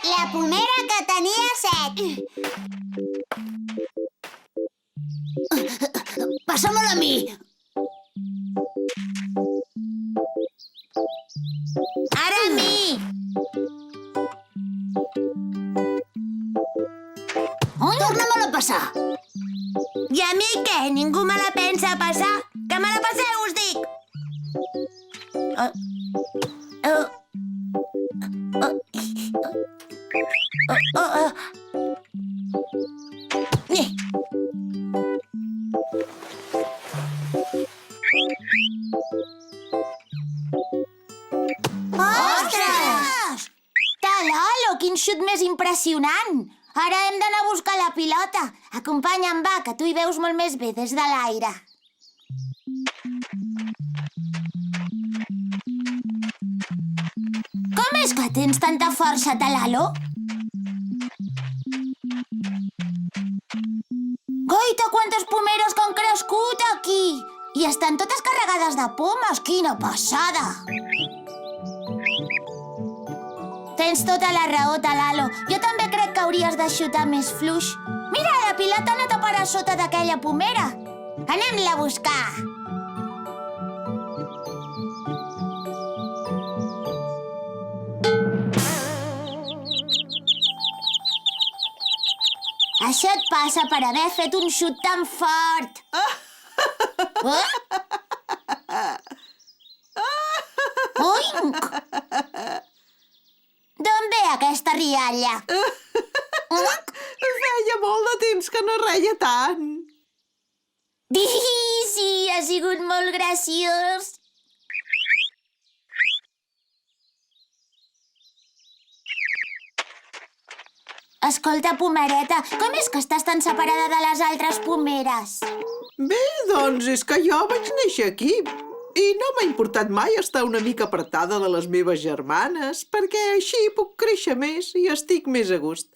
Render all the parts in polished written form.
La pomera que tenia set. Passa-me'l a mi. Ara a mi. Torna-me'l a passar. I a mi què? Ningú me la pensa passar? Que me la passeu, us dic! Ostres! Talalo, quin xut més impressionant! Ara hem d'anar a buscar la pilota. Acompanya'm, va, que tu hi veus molt més bé des de l'aire. Com és que tens tanta força, Talalo? Goita, quantes pomeres que han crescut aquí! I estan totes carregades de pomes, quina passada! Tens tota la raó, Talalo. Jo també crec que hauries de xutar més fluix. Mira, la pilota ha anat a parar sota d'aquella pomera. Anem-la a buscar. Això et passa per haver fet un xut tan fort. Oink! D'on ve aquesta rialla? Feia molt de temps que no reia tant. Sí, ha sigut molt graciós. Escolta, pomereta, com és que estàs tan separada de les altres pomeres? Bé, doncs és que jo vaig néixer aquí i no m'ha importat mai estar una mica apartada de les meves germanes perquè així puc créixer més i estic més a gust.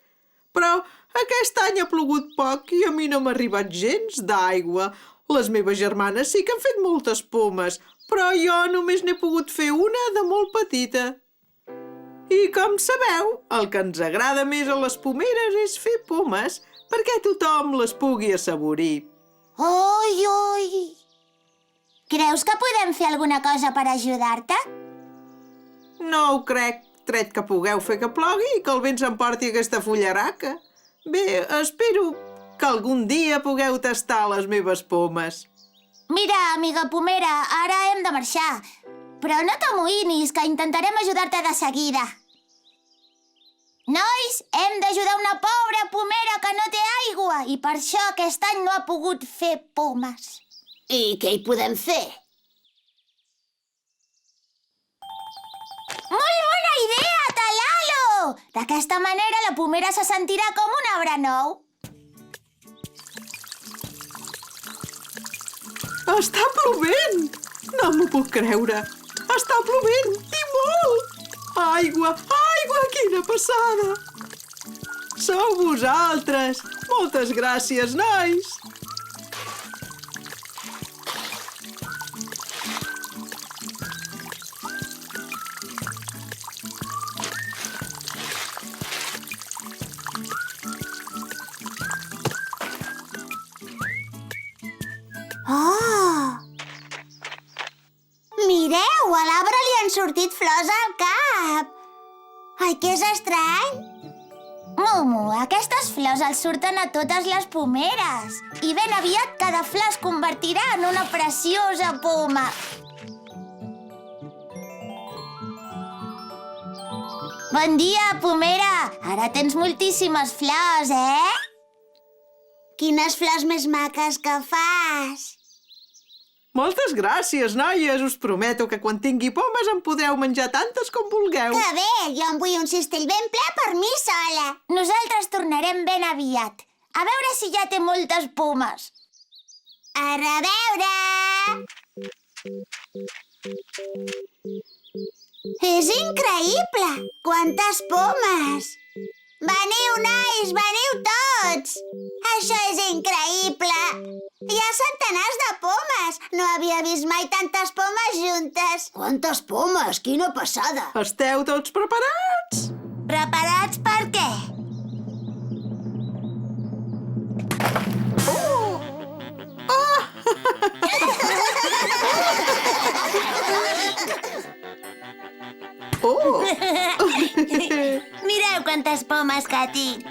Però aquest any ha plogut poc i a mi no m'ha arribat gens d'aigua. Les meves germanes sí que han fet moltes pomes, però jo només n'he pogut fer una de molt petita. I com sabeu, el que ens agrada més a les pomeres és fer pomes perquè tothom les pugui assaborir. Oi, oi! Creus que podem fer alguna cosa per ajudar-te? No ho crec, tret que pugueu fer que plogui i que el vent s'emporti aquesta fullaraca. Bé, espero que algun dia pugueu tastar les meves pomes. Mira, amiga pomera, ara hem de marxar. Però no t'amoïnis, que intentarem ajudar-te de seguida. Nois, hem d'ajudar una pobra pomera que no té aigua i per això aquest any no ha pogut fer pomes. I què hi podem fer? Molt bona idea, Talalo! D'aquesta manera la pomera se sentirà com un arbre nou. Està plovent! No m'ho puc creure. Està plovent i molt! Aigua, aigua, quina passada! Sou vosaltres! Moltes gràcies, nois! Oh! Mireu, a l'arbre li han sortit flors al cap. Ai, que és estrany. Momo, aquestes flors els surten a totes les pomeres. I ben aviat cada flor es convertirà en una preciosa poma. Bon dia, pomera. Ara tens moltíssimes flors, Quines flors més maques que fas. Moltes gràcies, noies! Us prometo que quan tingui pomes en podreu menjar tantes com vulgueu. Que bé! Jo en vull un cistell ben ple per mi sola. Nosaltres tornarem ben aviat. A veure si ja té moltes pomes. A reveure! És increïble! Quantes pomes! Veniu, nois! Veniu tots! Això és increïble! Hi ha centenars de pomes! No havia vist mai tantes pomes juntes! Quantes pomes! Quina passada! Esteu tots preparats? Preparats per Oh! Mireu quantes pomes que tinc.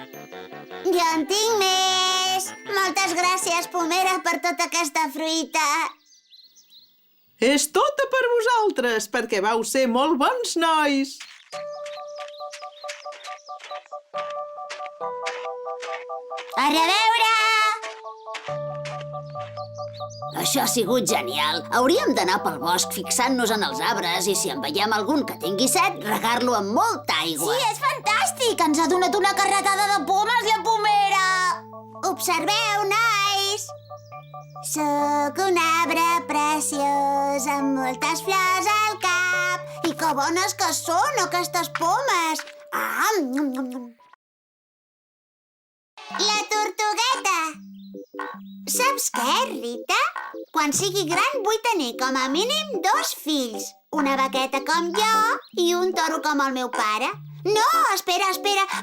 Jo en tinc més. Moltes gràcies, pomera, per tota aquesta fruita. És tota per vosaltres, perquè vau ser molt bons nois. A reveure! Això ha sigut genial. Hauríem d'anar pel bosc fixant-nos en els arbres i si en veiem algun que tingui set, regar-lo amb molta aigua. Sí, és fantàstic! Ens ha donat una carretada de pomes, la pomera! Observeu, nois! Sóc un arbre preciós amb moltes flors al cap. I que bones que són aquestes pomes! Ah! La tortugueta! Saps què, Rita? Quan sigui gran vull tenir com a mínim 2 fills. Una vaqueta com jo i un toro com el meu pare. No, espera,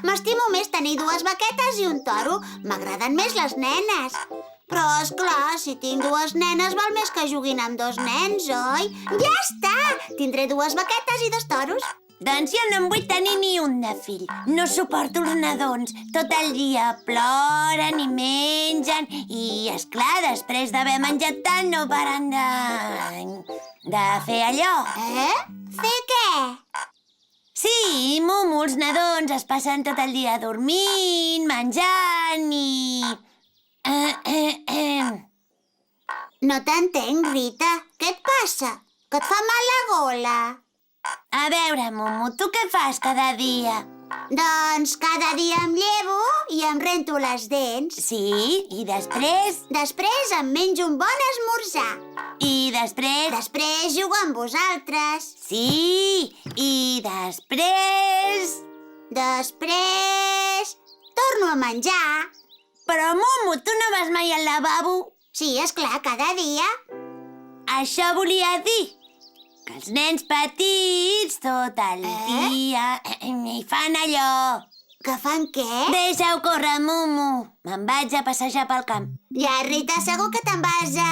m'estimo més tenir 2 vaquetes i un toro. M'agraden més les nenes. Però, esclar, si tinc 2 nenes val més que juguin amb 2 nens, oi? Ja està! Tindré 2 vaquetes i 2 toros. Doncs jo no en vull tenir ni un de fill. No suporto els nadons. Tot el dia ploren i mengen. I, esclar, després d'haver menjat tant no paren de fer allò. Fer què? Sí, Mumu, els nadons es passen tot el dia dormint, menjant i... No t'entenc, Rita. Què et passa? Que et fa mal la gola? A veure, Mumu, tu què fas cada dia? Doncs cada dia em llevo i em rento les dents. Sí, i després? Després em menjo un bon esmorzar. I després? Després jugo amb vosaltres. Sí, i després? Després... torno a menjar. Però, Mumu, tu no vas mai al lavabo? Sí, esclar, cada dia. Això volia dir que els nens petits tot el dia hi fan allò. Que fan què? Deixa-ho córrer, Mumu. Me'n vaig a passejar pel camp. Ja, Rita, segur que te'n vas a...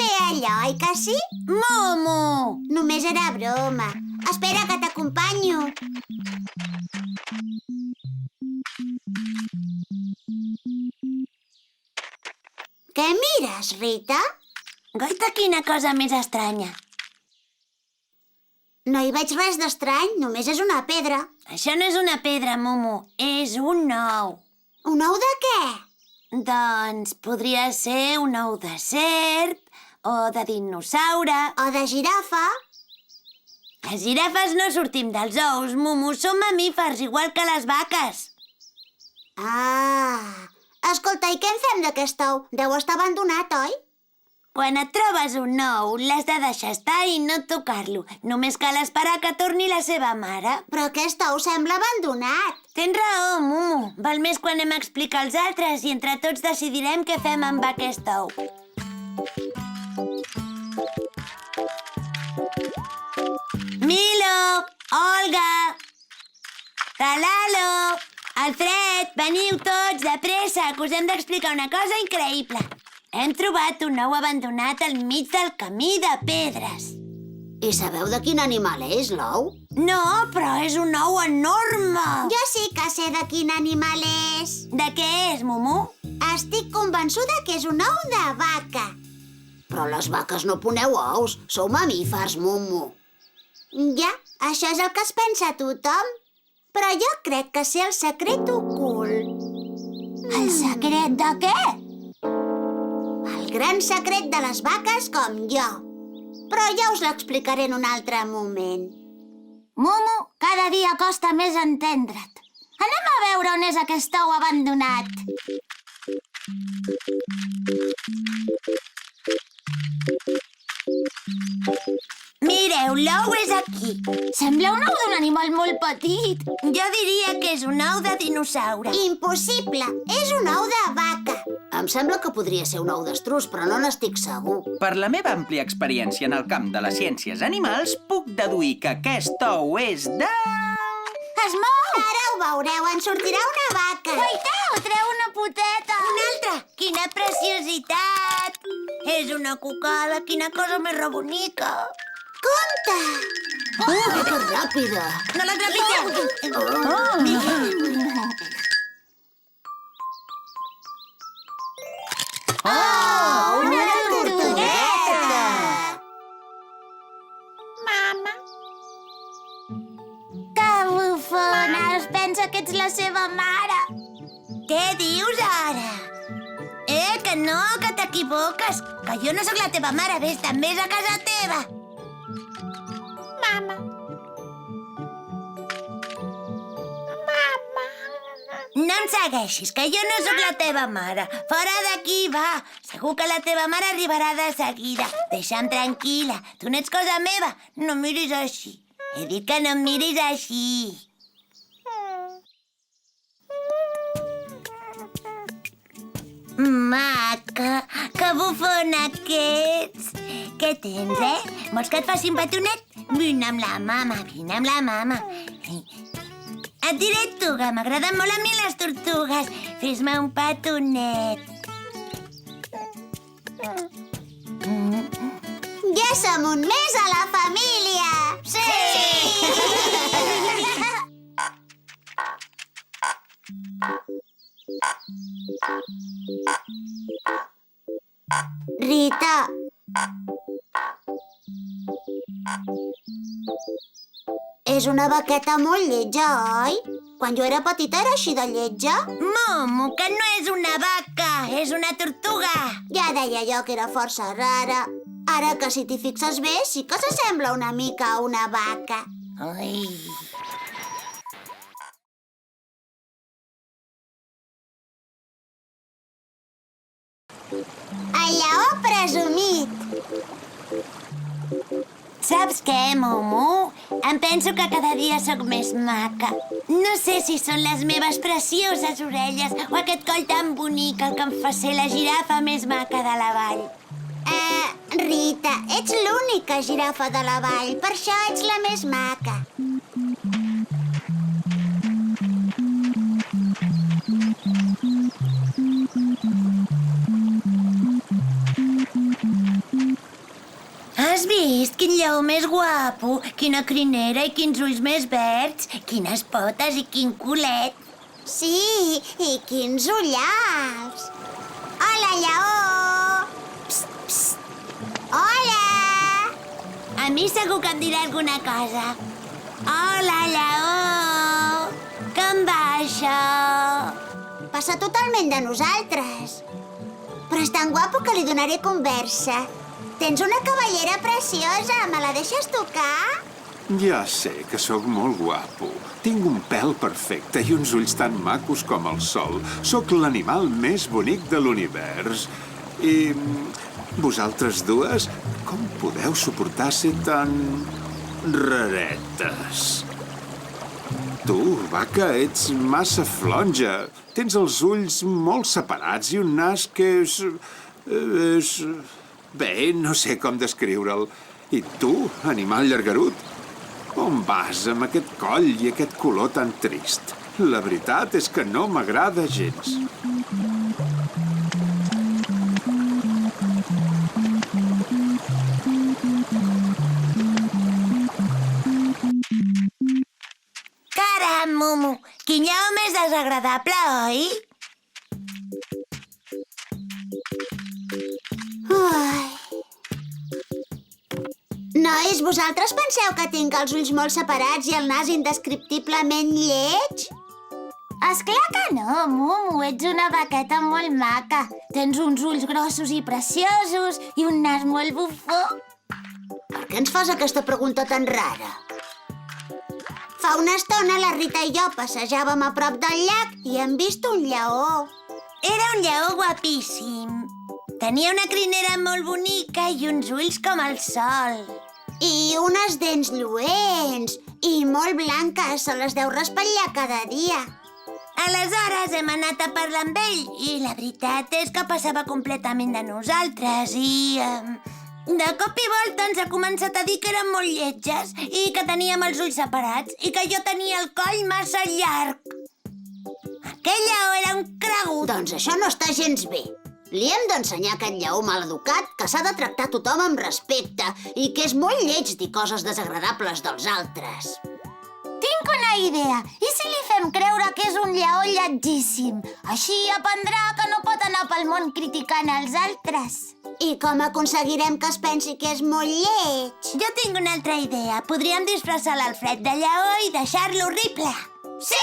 fer allò, oi que sí? Mumu! Només era broma. Espera que t'acompanyo. Què mires, Rita? Goita, quina cosa més estranya. No hi veig res d'estrany, només és una pedra. Això no és una pedra, Mumu, és un ou. Un ou de què? Doncs podria ser un ou de serp, o de dinosaure... O de girafa. Les girafes no sortim dels ous, Mumu, som mamífers, igual que les vaques. Ah... Escolta, i què en fem d'aquest ou? Deu estar abandonat, oi? Quan et trobes un ou, l'has de deixar estar i no tocar-lo. Només cal esperar que torni la seva mare. Però aquest ou sembla abandonat. Tens raó, Mumu. Val més quan anem a explicar als altres i entre tots decidirem què fem amb aquest ou. Milo! Olga! Talalo! Alfred, veniu tots, de pressa, que us hem d'explicar una cosa increïble. Hem trobat un ou abandonat al mig del camí de pedres. I sabeu de quin animal és, l'ou? No, però és un ou enorme. Jo sí que sé de quin animal és. De què és, Mumu? Estic convençuda que és un ou de vaca. Però les vaques no poneu ous, sou mamífers, Mumu. Ja, això és el que es pensa tothom. Però jo crec que sé el secret ocult. El secret de què? El gran secret de les vaques com jo. Però ja us l'explicaré en un altre moment. Mumu, cada dia costa més entendre't. Anem a veure on és aquest ou abandonat. Mireu, l'ou és aquí. Sembla un ou d'un animal molt petit. Jo diria que és un ou de dinosaure. Impossible, és un ou de vaca. Em sembla que podria ser un ou d'estruç, però no n'estic segur. Per la meva àmplia experiència en el camp de les ciències animals, puc deduir que aquest ou és de... Es mou! Ara ho veureu, en sortirà una vaca. Guaiteu, treu una poteta. Una altra. Quina preciositat! És una cucada, quina cosa més rebonica. Compte! Que ràpida! No la trepitgeu! Oh, una tortugueta! Mama. Que bufona! Es pensa que ets la seva mare. Què dius ara? Que no, que t'equivoques. Que jo no sóc la teva mare. Vés-te'n, vés a casa teva. Mama. Mama. No em segueixis, que jo no sóc la teva mare. Fora d'aquí, va. Segur que la teva mare arribarà de seguida. Deixa'm tranquil·la. Tu no ets cosa meva. No em miris així. He dit que no em miris així. Maca, que bufona que ets. Què tens, Vols que et faci un petonet? Vine amb la mama, vine amb la mama. Et diré tu, que m'agraden molt a mi les tortugues. Fes-me un petonet. Ja som un més a la família! Sí! Rita, és una vaqueta molt lletja, oi? Quan jo era petita era així de lletja. Momo, que no és una vaca, és una tortuga. Ja deia jo que era força rara. Ara que si t'hi fixes bé, sí que s'assembla una mica a una vaca. Ai. El lleó presumit. Saps què, Momo? Em penso que cada dia sóc més maca. No sé si són les meves precioses orelles o aquest coll tan bonic el que em fa ser la girafa més maca de la vall. Rita, ets l'única girafa de la vall, per això ets la més maca. Has vist? Quin lleó més guapo, quina crinera i quins ulls més verds, quines potes i quin culet. Sí, i quins ullals. Hola, lleó! Psst, psst. Hola! A mi segur que em dirà alguna cosa. Hola, lleó! Com va això? Passa totalment de nosaltres. Però és tan guapo que li donaré conversa. Tens una cavallera preciosa, me la deixes tocar? Ja sé que sóc molt guapo. Tinc un pèl perfecte i uns ulls tan macos com el sol. Sóc l'animal més bonic de l'univers. I vosaltres dues, com podeu suportar ser tan raretes? Tu, vaca, ets massa flonja. Tens els ulls molt separats i un nas que és... Bé, no sé com descriure'l. I tu, animal llargarut? On vas amb aquest coll i aquest color tan trist? La veritat és que no m'agrada gens. Caram, Momo, quin lleó més desagradable, oi? Nois, vosaltres penseu que tinc els ulls molt separats i el nas indescriptiblement lleig? Esclar que no, Momo, ets una vaqueta molt maca. Tens uns ulls grossos i preciosos i un nas molt bufó. Per què ens fas aquesta pregunta tan rara? Fa una estona la Rita i jo passejàvem a prop del llac i hem vist un lleó. Era un lleó guapíssim. Tenia una crinera molt bonica i uns ulls com el sol. I unes dents lluents i molt blanques, se les deu raspallar cada dia. Aleshores hem anat a parlar amb ell i la veritat és que passava completament de nosaltres i... de cop i volta ens ha començat a dir que érem molt lletges i que teníem els ulls separats i que jo tenia el coll massa llarg. Aquell lleó era un cregut. Doncs això no està gens bé. Li hem d'ensenyar a aquest lleó maleducat que s'ha de tractar tothom amb respecte i que és molt lleig dir coses desagradables dels altres. Tinc una idea. I si li fem creure que és un lleó lletgíssim? Així aprendrà que no pot anar pel món criticant els altres. I com aconseguirem que es pensi que és molt lleig? Jo tinc una altra idea. Podríem disfressar l'Alfred de lleó i deixar-lo horrible. Sí,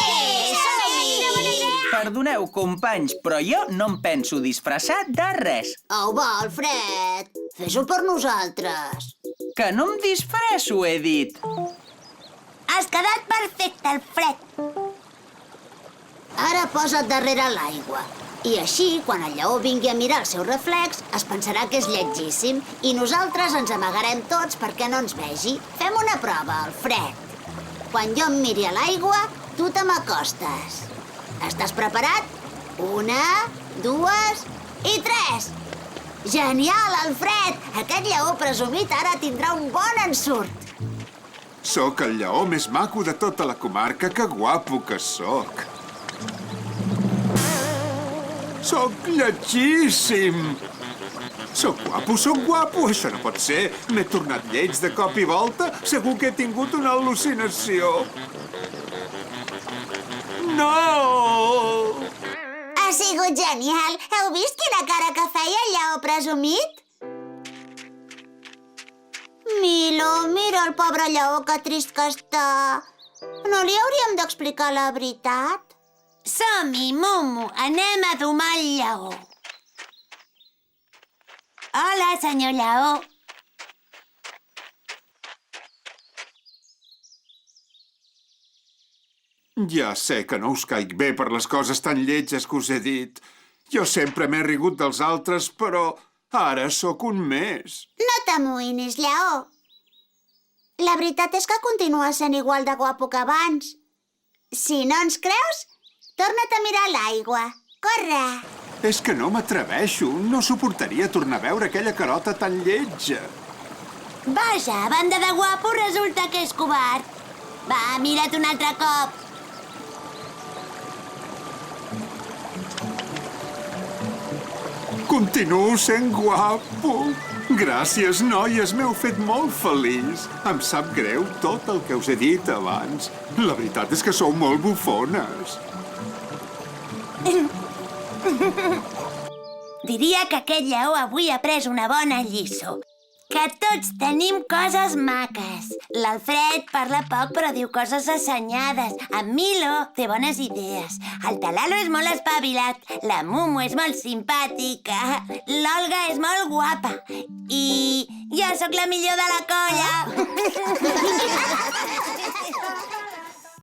som-hi! Perdoneu, companys, però jo no em penso disfressar de res. Au, va, Alfred, fes-ho per nosaltres. Que no em disfresso, he dit. Has quedat perfecte, Alfred. Ara posa't darrere l'aigua. I així, quan el lleó vingui a mirar el seu reflex, es pensarà que és lletgíssim i nosaltres ens amagarem tots perquè no ens vegi. Fem una prova, Alfred. Quan jo em miri a l'aigua, tu te m'acostes. Estàs preparat? 1, 2 i 3. Genial, Alfred! Aquest lleó presumit ara tindrà un bon ensurt. Sóc el lleó més maco de tota la comarca, que guapo que sóc. Sóc lletgíssim! Sóc guapo, això no pot ser. M'he tornat lleig de cop i volta. Segur que he tingut una al·lucinació. No! Ha sigut genial. Heu vist quina cara que feia el lleó presumit? Milo, mira el pobre lleó, que trist que està. No li hauríem d'explicar la veritat? Som-hi, Mumu. Anem a domar el lleó. Hola, senyor lleó. Ja sé que no us caic bé per les coses tan lletges que us he dit. Jo sempre m'he rigut dels altres, però ara sóc un més. No t'amoïnis, lleó. La veritat és que continua sent igual de guapo que abans. Si no ens creus, torna't a mirar l'aigua. Corre! És que no m'atreveixo. No suportaria tornar a veure aquella carota tan lletja. Vaja, a banda de guapo, resulta que és covard. Va, mira't un altre cop. Continuo sent guapo. Gràcies, noies, m'heu fet molt feliç. Em sap greu tot el que us he dit abans. La veritat és que sou molt bufones. Diria que aquest lleó avui ha pres una bona lliçó. Que tots tenim coses maques. L'Alfred parla poc però diu coses assenyades. En Milo té bones idees. El Talalo és molt espavilat. La Mumu és molt simpàtica. L'Olga és molt guapa. I jo sóc la millor de la colla.